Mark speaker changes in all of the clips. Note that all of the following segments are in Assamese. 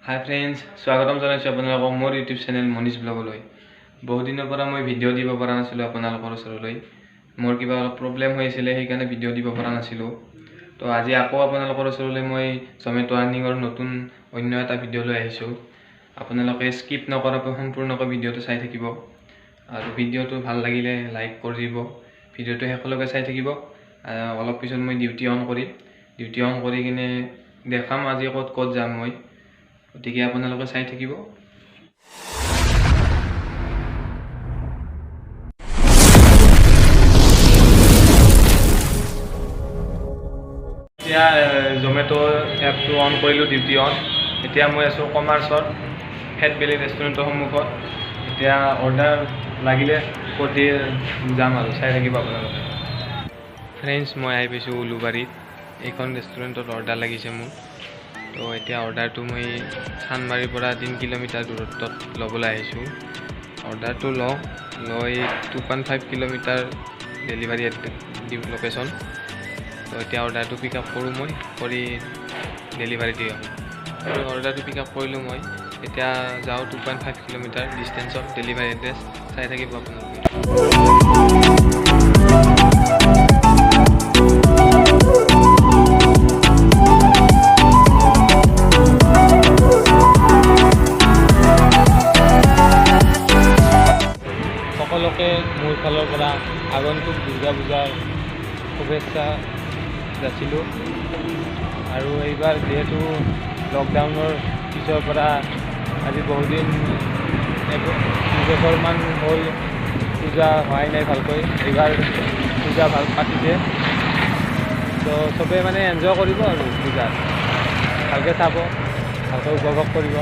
Speaker 1: हाय फ्रेंड्स, स्वागतम जनाइছোঁ আপোনালোকক মোৰ ইউটিউব চেনেল মনীষ ব্লগলৈ। বহু দিনৰ পৰা মই ভিডিঅ' দিব পৰা নাছিলোঁ আপোনালোকৰ ওচৰলৈ। মোৰ কিবা অলপ প্ৰব্লেম হৈ আছিল, সেইকাৰণে ভিডিঅ' দিব পৰা নাছিলোঁ। তো আজি আকৌ আপোনালোকৰ ওচৰলৈ মই জমেটো আৰ্নিঙৰ নতুন অন্য এটা ভিডিঅ' লৈ আহিছোঁ। আপোনালোকে স্কিপ নকৰাকৈ সম্পূৰ্ণকৈ ভিডিঅ'টো চাই থাকিব আৰু ভিডিঅ'টো ভাল লাগিলে লাইক কৰি দিব। ভিডিঅ'টো শেষলৈকে চাই থাকিব। অলপ পিছত মই ডিউটি অন কৰিম। ডিউটি অন কৰি কিনে দেখাম আজি ক'ত যাম মই। গতিকে আপোনালোকে চাই থাকিব। এতিয়া জমেটো এপটো অন কৰিলোঁ, ডিউটি অন। এতিয়া মই আছোঁ কমাৰ্চৰ হেড ভেলি ৰেষ্টুৰেণ্টৰ সন্মুখত। এতিয়া অৰ্ডাৰ লাগিলে ক'ত যাম আৰু চাই থাকিব আপোনালোকে। ফ্ৰেণ্ডছ, মই আহি পাইছোঁ উলুবাৰীত। এইখন ৰেষ্টুৰেণ্টত অৰ্ডাৰ লাগিছে মোৰ। তো এতিয়া অৰ্ডাৰটো মই চানমাৰীৰ পৰা 3 কিলোমিটাৰ দূৰত্বত ল'বলৈ আহিছোঁ। অৰ্ডাৰটো লৈ 2.5 কিলোমিটাৰ ডেলিভাৰী লোকেশ্যন। তো এতিয়া অৰ্ডাৰটো পিক আপ কৰোঁ মই, কৰি ডেলিভাৰী দি আহোঁ। আৰু অৰ্ডাৰটো পিক আপ কৰিলোঁ মই। এতিয়া যাওঁ 2.5 কিলোমিটাৰ ডিষ্টেঞ্চত ডেলিভাৰী এড্ৰেছ চাই থাকিব আপোনালোকে। সকলোকে মোৰ ফালৰ পৰা আগন্তুক দুৰ্গা পূজাৰ শুভেচ্ছা যাচিলোঁ। আৰু এইবাৰ যিহেতু লকডাউনৰ পিছৰ পৰা আজি বহুদিন 2 বছৰমান হ'ল পূজা হোৱাই নাই ভালকৈ। এইবাৰ পূজা ভাল পাতিছে। তো চবেই মানে এনজয় কৰিব আৰু পূজাত ভালকৈ চাব, ভালকৈ উপভোগ কৰিব।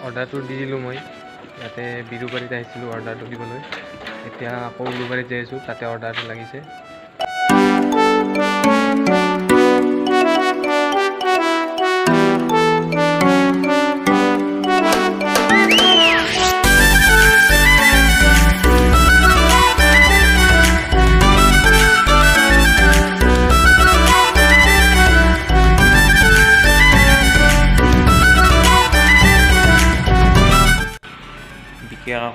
Speaker 1: অৰ্ডাৰটো দি দিলোঁ মই। ইয়াতে বিৰুবাৰীত আহিছিলোঁ অৰ্ডাৰটো দিবলৈ। এতিয়া আকৌ উলুবাৰীত যাই আছোঁ, তাতে অৰ্ডাৰটো লাগিছে।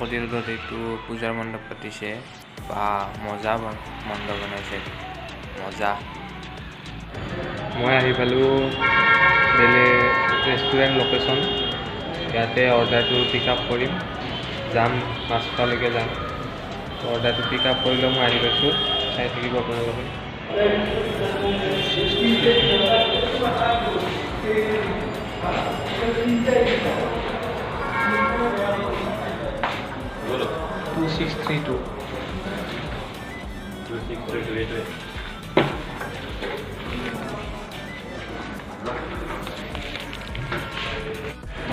Speaker 1: কাকতি ৰোডত এইটো পূজাৰ মণ্ডপ পাতিছে। বা মজা মণ্ডপ বনাইছে, মজা। মই আহি পালোঁ ৰেষ্টুৰেণ্ট লোকেশ্যন। ইয়াতে অৰ্ডাৰটো পিক আপ কৰিম, যাম মাছখোৱালৈকে যাম। অৰ্ডাৰটো পিক আপ কৰিলেও মই আহি পাইছোঁ, চাই থাকিব আপোনালোকে।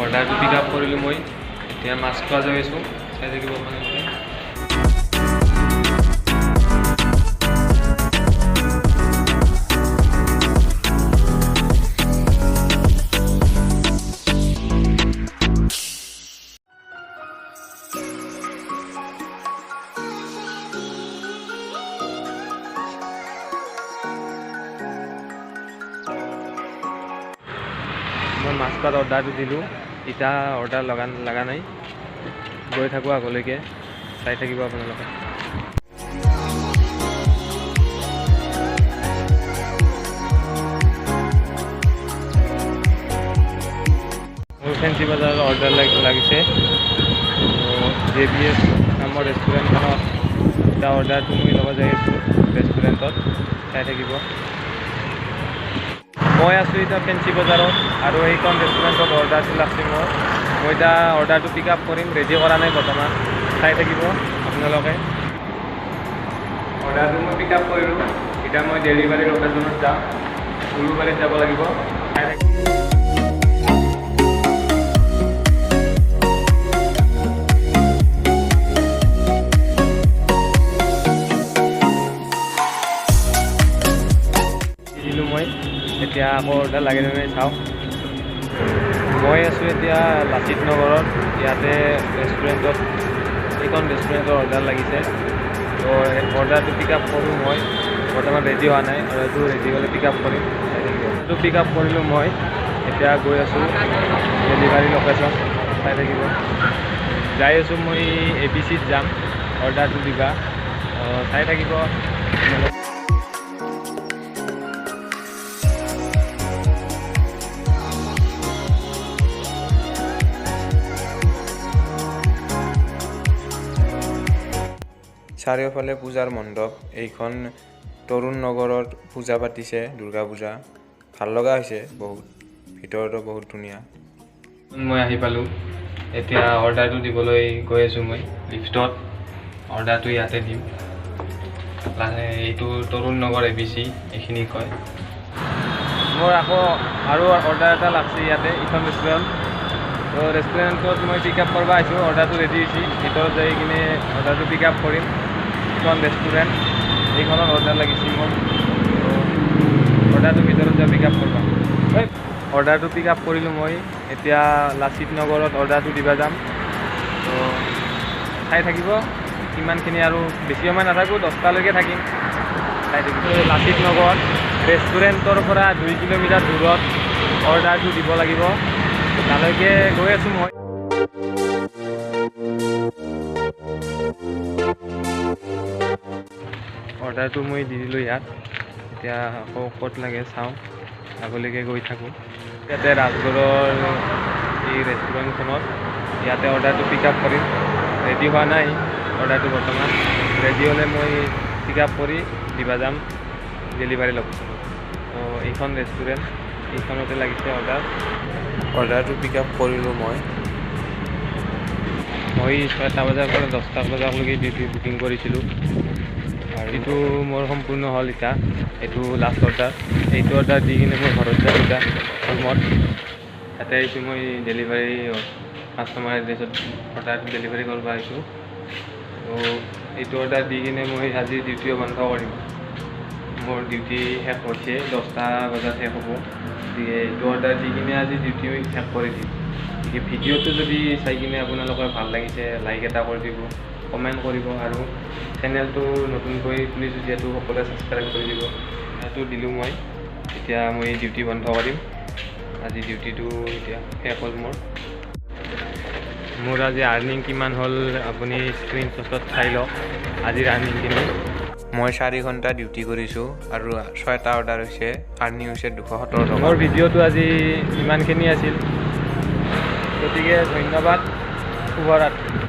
Speaker 1: অৰ্ডাৰটো পিক আপ কৰিলোঁ মই। এতিয়া মাছখোৱা যাই আছোঁ, চাই থাকিব আপোনালোকে। মই মাছখোৱাত অৰ্ডাৰটো দিলোঁ। এতিয়া অৰ্ডাৰ লগা নাই, গৈ থাকোঁ আগলৈকে, চাই থাকিব আপোনালোকে। মোৰ ফেঞ্চি বজাৰৰ অৰ্ডাৰ লাগিছে। JBS নামৰ ৰেষ্টুৰেণ্টখনত এতিয়া অৰ্ডাৰটো মই ল'ব যাই আছোঁ ৰেষ্টুৰেণ্টত, চাই থাকিব। মই আছোঁ এতিয়া ফেঞ্চি বজাৰত আৰু এইখন ৰেষ্টুৰেণ্টত অৰ্ডাৰটো লাগছে মোৰ। মই এতিয়া অৰ্ডাৰটো পিক আপ কৰিম, ৰেডি কৰা নাই বৰ্তমান, চাই থাকিব আপোনালোকে। অৰ্ডাৰটো মই পিক আপ কৰিলোঁ। এতিয়া মই ডেলিভাৰী লোকেশ্যনত যাম, উলুবাৰীত যাব লাগিব, চাই থাকিব। দিলোঁ মই। এতিয়া আকৌ অৰ্ডাৰ লাগে নে নাই চাওঁ। মই আছোঁ এতিয়া লাচিত নগৰত। ইয়াতে ৰেষ্টুৰেণ্টত এইখন ৰেষ্টুৰেণ্টৰ অৰ্ডাৰ লাগিছে। তো অৰ্ডাৰটো পিক আপ কৰোঁ মই। বৰ্তমান ৰেডি হোৱা নাই, অৰ্ডাৰটো ৰেডি হ'লে পিক আপ কৰিম। অৰ্ডাৰটো পিক আপ কৰিলোঁ মই। এতিয়া গৈ আছোঁ ডেলিভাৰী লোকেশ্যন, চাই থাকিব। যাই আছোঁ মই ABCত যাম অৰ্ডাৰটো দিবা, চাই থাকিব। চাৰিওফালে পূজাৰ মণ্ডপ। এইখন তৰুণ নগৰত পূজা পাতিছে, দুৰ্গা পূজা। ভাল লগা হৈছে বহুত, ভিতৰতো বহুত ধুনীয়া। মই আহি পালোঁ। এতিয়া অৰ্ডাৰটো দিবলৈ গৈ আছোঁ মই লিফ্টত। অৰ্ডাৰটো ইয়াতে দিম। এইটো তৰুণ নগৰ ABC এইখিনি কয়। মোৰ আকৌ আৰু অৰ্ডাৰ এটা লাগছে ইয়াতে, ইখন ৰেষ্টুৰেণ্ট। তো ৰেষ্টুৰেণ্টত মই পিক আপ কৰিব আহিছোঁ। অৰ্ডাৰটো ৰেডি হৈছে, ভিতৰত যাই কিনে অৰ্ডাৰটো পিক আপ কৰিম। এইখন ৰেষ্টুৰেণ্ট, এইখনত অৰ্ডাৰ লাগিছিল মোৰ। অৰ্ডাৰটো ভিতৰত যাই পিক আপ কৰিবা। অৰ্ডাৰটো পিক আপ কৰিলোঁ মই। এতিয়া লাচিত নগৰত অৰ্ডাৰটো দিবা যাম। তো চাই থাকিব কিমানখিনি, আৰু বেছি সময় নাথাকোঁ, 10টালৈকে থাকিম। চাই থাকিব। লাচিত নগৰ ৰেষ্টুৰেণ্টৰ পৰা 2 কিলোমিটাৰ দূৰত অৰ্ডাৰটো দিব লাগিব। তালৈকে গৈ আছোঁ মই। অৰ্ডাৰটো মই দি দিলোঁ ইয়াত। এতিয়া আকৌ ক'ত লাগে চাওঁ, আগলৈকে গৈ থাকোঁ। ইয়াতে ৰাজগড়ৰ এই ৰেষ্টুৰেণ্টখনত ইয়াতে অৰ্ডাৰটো পিক আপ কৰিম। ৰেডি হোৱা নাই অৰ্ডাৰটো বৰ্তমান। ৰেডি হ'লে মই পিক আপ কৰি দিবা যাম ডেলিভাৰী লোকেশ্যনত। তো এইখন ৰেষ্টুৰেণ্ট, এইখনতে লাগিছে অৰ্ডাৰ। অৰ্ডাৰটো পিক আপ কৰিলোঁ মই 6টা বজাৰ পৰা 10টা বজালৈকে ডিউটি বুকিং কৰিছিলোঁ। আৰু এইটো মোৰ সম্পূৰ্ণ হ'ল এতিয়া। এইটো লাষ্ট অৰ্ডাৰ। এইটো অৰ্ডাৰ দি কিনে মই ঘৰত যাম এতিয়া ৰুমত। ইয়াতে আহিছোঁ মই ডেলিভাৰী কাষ্টমাৰ এড্ৰেছত অৰ্ডাৰটো ডেলিভাৰী কৰিব আহিছোঁ। তো এইটো অৰ্ডাৰ দি কিনে মই আজি ডিউটিও বন্ধ কৰিম। মোৰ ডিউটি শেষ হৈছে, 10টা বজাত শেষ হ'ব। গতিকে এইটো অৰ্ডাৰ দি কিনে আজি ডিউটি শেষ কৰি দিম। গতিকে ভিডিঅ'টো যদি চাই কিনে আপোনালোকৰ ভাল লাগিছে, লাইক এটা কৰি দিব, কমেণ্ট কৰিব, আৰু চেনেলটো নতুনকৈ খুলিছোঁ যিহেতু সকলোৱে ছাবস্ক্ৰাইব কৰি দিব। সেইটো দিলোঁ মই। এতিয়া মই ডিউটি বন্ধ কৰিম। আজি ডিউটিটো এতিয়া শেষ হ'ল মোৰ আজি আৰ্নিং কিমান হ'ল আপুনি স্ক্ৰীনশ্বটত চাই লওক। আজিৰ আৰ্নিংখিনি মই 4 ঘণ্টা ডিউটি কৰিছোঁ আৰু 6টা অৰ্ডাৰ হৈছে। আৰ্নিং হৈছে 270 টকা। মোৰ ভিডিঅ'টো আজি ইমানখিনি আছিল। গতিকে ধন্যবাদ, শুভৰাত্ৰি।